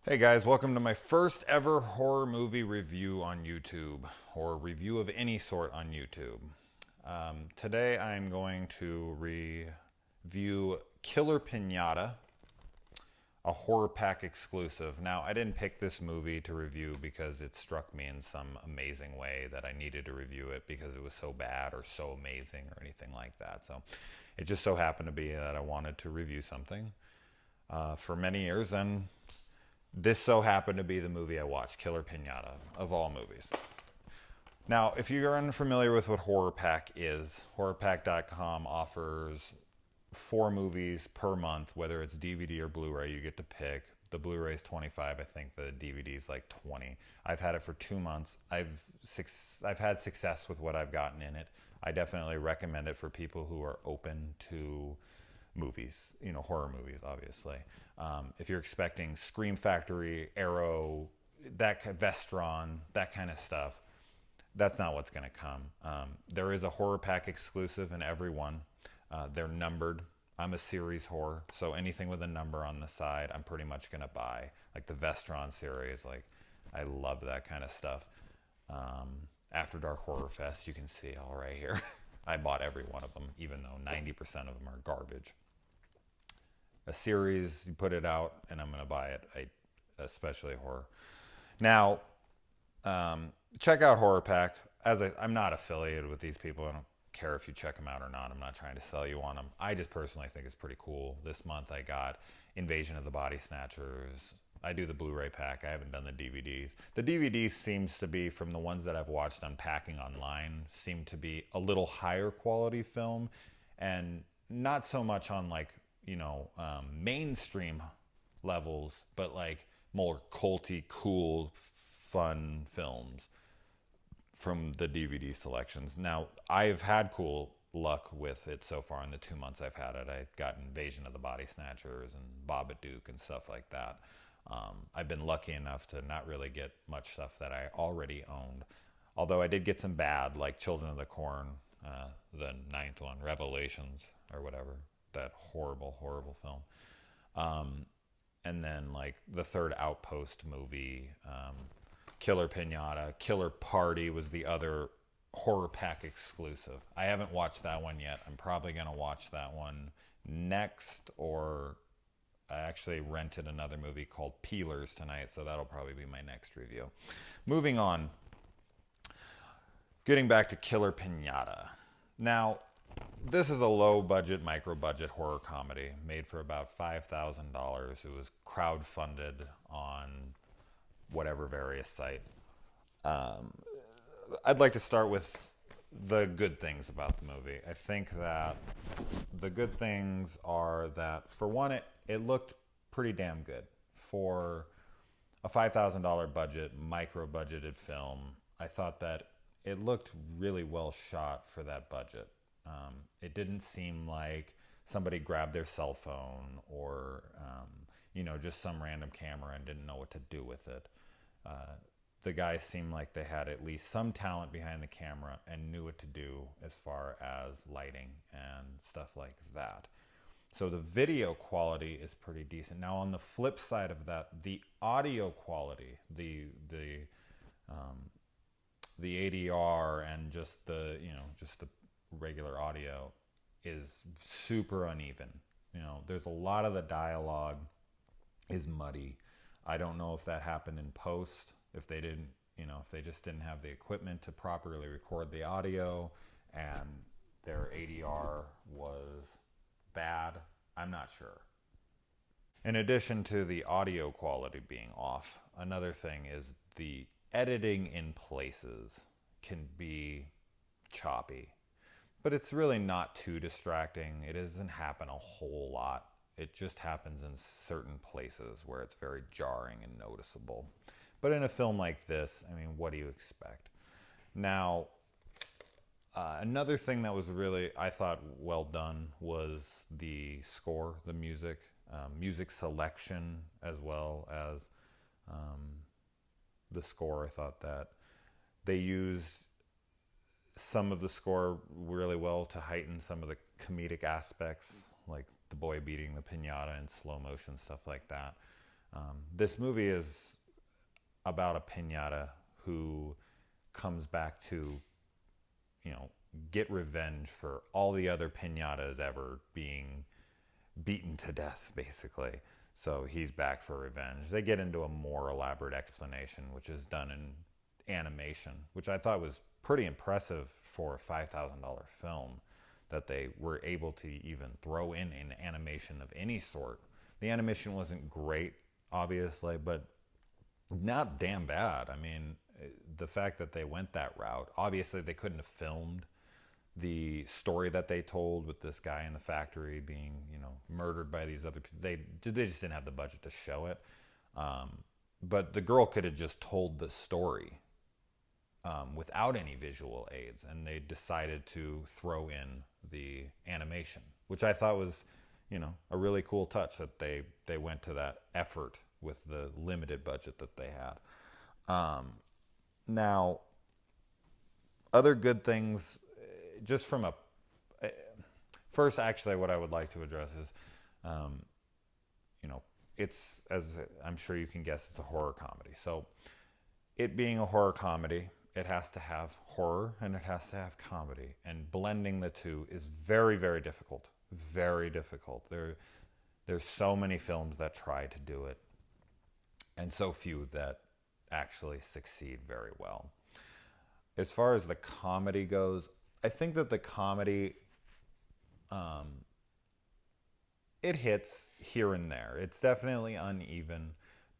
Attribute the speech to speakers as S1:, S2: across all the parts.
S1: Hey guys, welcome to my first ever horror movie review on YouTube, or review of any sort on YouTube. Today I'm going to review Killer Piñata, a horror pack exclusive. Now, I didn't pick this movie to review because it struck me in some amazing way that I needed to review it because it was so bad or so amazing or anything like that. So it just so happened to be that I wanted to review something for many years, and this so happened to be the movie I watched, Killer Piñata, of all movies. Now, if you're unfamiliar with what Horror Pack is, HorrorPack.com offers 4 movies per month, whether it's DVD or Blu-ray. You get to pick. The Blu-ray is 25. I think the DVD is like 20. I've had it for 2 months. I've had success with what I've gotten in it. I definitely recommend it for people who are open to movies, horror movies, obviously. If you're expecting Scream Factory, Arrow, Vestron, that kind of stuff, that's not what's going to come. There is a horror pack exclusive in every one. They're numbered. I'm a series horror, so anything with a number on the side, I'm pretty much going to buy. Like the Vestron series, like I love that kind of stuff. After Dark Horror Fest, you can see all right here. I bought every one of them, even though 90% of them are garbage. A series, you put it out, and I'm going to buy it, especially horror. Now, check out Horror Pack. I'm not affiliated with these people. I don't care if you check them out or not. I'm not trying to sell you on them. I just personally think it's pretty cool. This month I got Invasion of the Body Snatchers. I do the Blu-ray pack. I haven't done the DVDs. The DVDs seems to be, from the ones that I've watched unpacking online, seem to be a little higher quality film, and not so much on mainstream levels, but like more culty, cool, fun films from the DVD selections. Now, I've had cool luck with it so far in the 2 months I've had it. I got Invasion of the Body Snatchers and Babadook and stuff like that. I've been lucky enough to not really get much stuff that I already owned. Although I did get some bad, like Children of the Corn, the ninth one, Revelations, or whatever. That horrible, horrible film. And then, like, the third Outpost movie, Killer Piñata. Killer Party was the other horror pack exclusive. I haven't watched that one yet. I'm probably going to watch that one next, or I actually rented another movie called Peelers tonight, so that'll probably be my next review. Moving on, getting back to Killer Piñata. Now, this is a low budget, micro budget horror comedy made for about $5,000. It was crowdfunded on whatever various site. I'd like to start with the good things about the movie. I think that the good things are that, for one, it looked pretty damn good. For a $5,000 budget, micro budgeted film, I thought that it looked really well shot for that budget. It didn't seem like somebody grabbed their cell phone or, just some random camera and didn't know what to do with it. The guys seemed like they had at least some talent behind the camera and knew what to do as far as lighting and stuff like that. So the video quality is pretty decent. Now, on the flip side of that, the audio quality, the ADR and just the regular audio is super uneven. There's a lot of the dialogue is muddy. I don't know if that happened in post, if they didn't, if they just didn't have the equipment to properly record the audio and their ADR was bad. I'm not sure. In addition to the audio quality being off, another thing is the editing in places can be choppy. But it's really not too distracting. It doesn't happen a whole lot. It just happens in certain places where it's very jarring and noticeable. But in a film like this, I mean, what do you expect? Now, another thing that was really, I thought, well done was the score, the music, music selection, as well as the score. I thought that they used some of the score really well to heighten some of the comedic aspects, like the boy beating the piñata in slow motion, stuff like that. This movie is about a piñata who comes back to, get revenge for all the other piñatas ever being beaten to death, basically. So he's back for revenge. They get into a more elaborate explanation, which is done in animation, which I thought was pretty impressive for a $5,000 film, that they were able to even throw in an animation of any sort. The animation wasn't great, obviously, but not damn bad. I mean, the fact that they went that route, obviously they couldn't have filmed the story that they told with this guy in the factory being, murdered by these other people. They just didn't have the budget to show it. But the girl could have just told the story without any visual aids, and they decided to throw in the animation, which I thought was, a really cool touch, that they went to that effort with the limited budget that they had. Now, other good things, just from first, actually, what I would like to address is, it's, as I'm sure you can guess, it's a horror comedy. So it being a horror comedy, it has to have horror and it has to have comedy. And blending the two is very, very difficult. Very difficult. There's so many films that try to do it, and so few that actually succeed very well. As far as the comedy goes, I think that the comedy, it hits here and there. It's definitely uneven,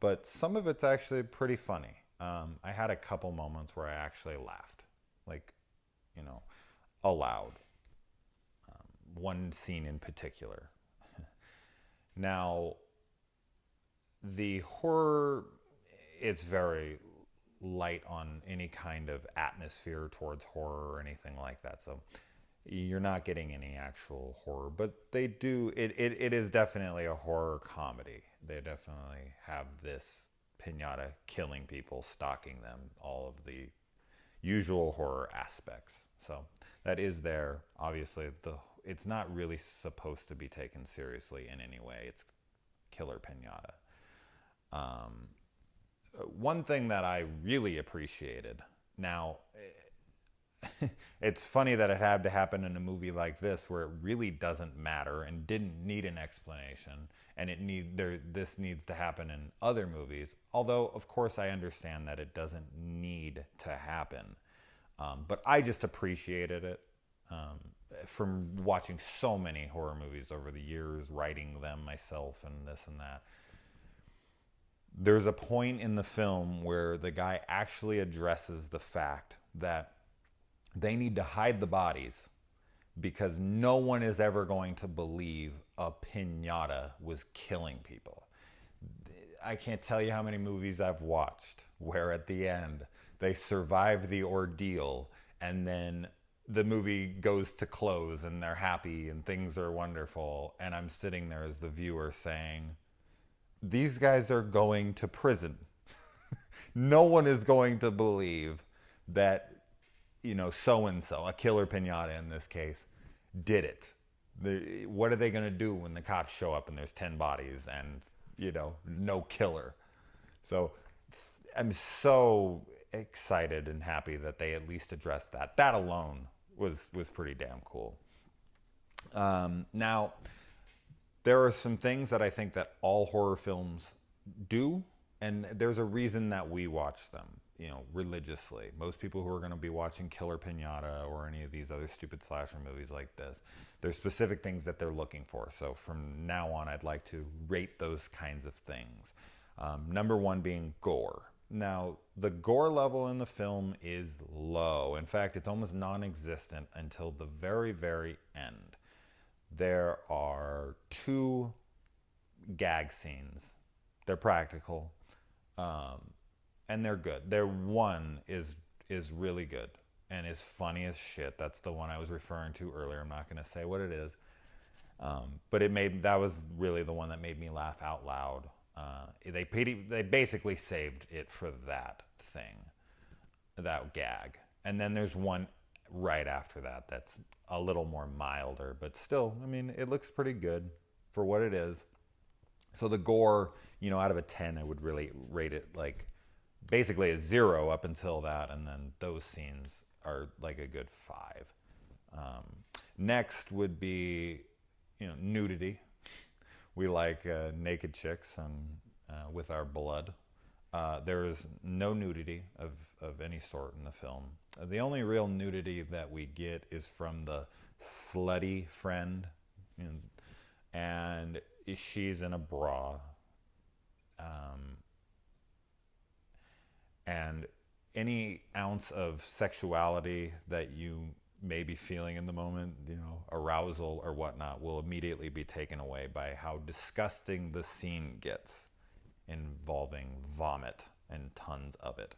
S1: but some of it's actually pretty funny. I had a couple moments where I actually laughed, like, aloud. One scene in particular. Now, the horror, it's very light on any kind of atmosphere towards horror or anything like that. So you're not getting any actual horror, but they do, it is definitely a horror comedy. They definitely have this piñata killing people, stalking them, all of the usual horror aspects. So that is there. Obviously, it's not really supposed to be taken seriously in any way. It's Killer Piñata. One thing that I really appreciated, now, it's funny that it had to happen in a movie like this, where it really doesn't matter and didn't need an explanation, and this needs to happen in other movies. Although, of course, I understand that it doesn't need to happen, but I just appreciated it from watching so many horror movies over the years, writing them myself, and this and that. There's a point in the film where the guy actually addresses the fact that they need to hide the bodies because no one is ever going to believe a piñata was killing people. I can't tell you how many movies I've watched where at the end they survive the ordeal and then the movie goes to close and they're happy and things are wonderful, and I'm sitting there as the viewer saying, these guys are going to prison. No one is going to believe that, so-and-so, a killer piñata in this case, did it. What are they going to do when the cops show up and there's 10 bodies and, no killer? So I'm so excited and happy that they at least addressed that. That alone was pretty damn cool. Now, there are some things that I think that all horror films do, and there's a reason that we watch them, religiously. Most people who are going to be watching Killer Piñata or any of these other stupid slasher movies like this, there's specific things that they're looking for. So from now on, I'd like to rate those kinds of things. Number one being gore. Now, the gore level in the film is low. In fact, it's almost non-existent until the very, very end. There are 2 gag scenes. They're practical, and they're good. One is really good and is funny as shit. That's the one I was referring to earlier. I'm not going to say what it is, but that was really the one that made me laugh out loud. They basically saved it for that thing, that gag, and then there's one right after that that's a little more milder, but still, I mean, it looks pretty good for what it is. So the gore, out of a 10, I would really rate it like basically a 0 up until that, and then those scenes are like a good 5. Next would be, nudity. We like naked chicks and with our blood. There is no nudity of any sort in the film. The only real nudity that we get is from the slutty friend, and she's in a bra. And any ounce of sexuality that you may be feeling in the moment, arousal or whatnot, will immediately be taken away by how disgusting the scene gets, involving vomit and tons of it.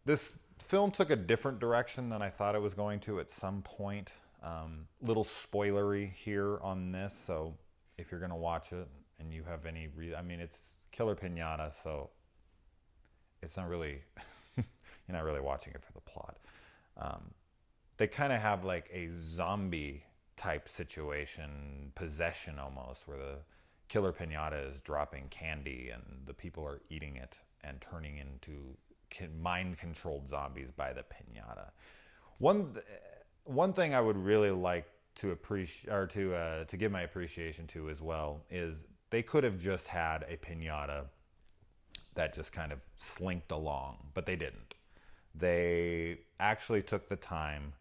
S1: This film took a different direction than I thought it was going to at some point. Little spoilery here on this, so if you're going to watch it and you have any it's Killer Piñata, so it's not really you're not really watching it for the plot. They kind of have like a zombie type situation, possession almost, where the Killer Piñata is dropping candy and the people are eating it and turning into mind-controlled zombies by the piñata. One thing I would really like to appreciate, or to give my appreciation to as well, is they could have just had a piñata that just kind of slinked along, but they didn't. They actually took the time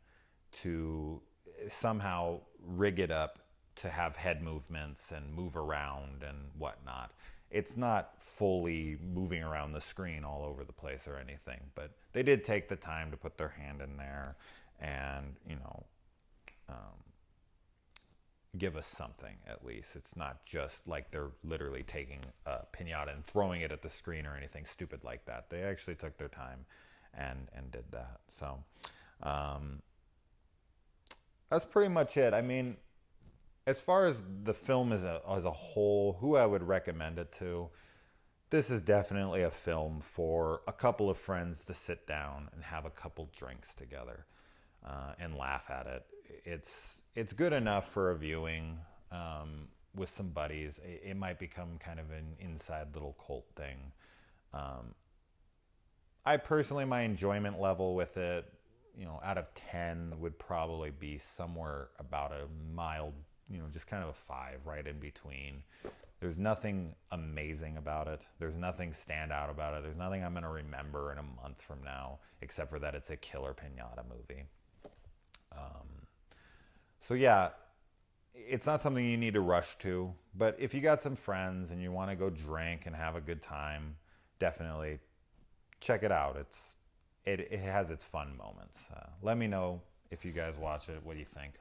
S1: to somehow rig it up to have head movements and move around and whatnot. It's not fully moving around the screen all over the place or anything, but they did take the time to put their hand in there and, give us something at least. It's not just like they're literally taking a piñata and throwing it at the screen or anything stupid like that. They actually took their time and did that. So that's pretty much it. As far as the film as a whole, who I would recommend it to, this is definitely a film for a couple of friends to sit down and have a couple drinks together and laugh at it. It's good enough for a viewing with some buddies. It might become kind of an inside little cult thing. I personally, my enjoyment level with it, out of 10 would probably be somewhere about a mild, just kind of a 5, right in between. There's nothing amazing about it. There's nothing stand out about it. There's nothing I'm going to remember in a month from now, except for that it's a Killer Piñata movie. So yeah, it's not something you need to rush to, but if you got some friends and you want to go drink and have a good time, definitely check it out. It has its fun moments. Let me know if you guys watch it. What do you think?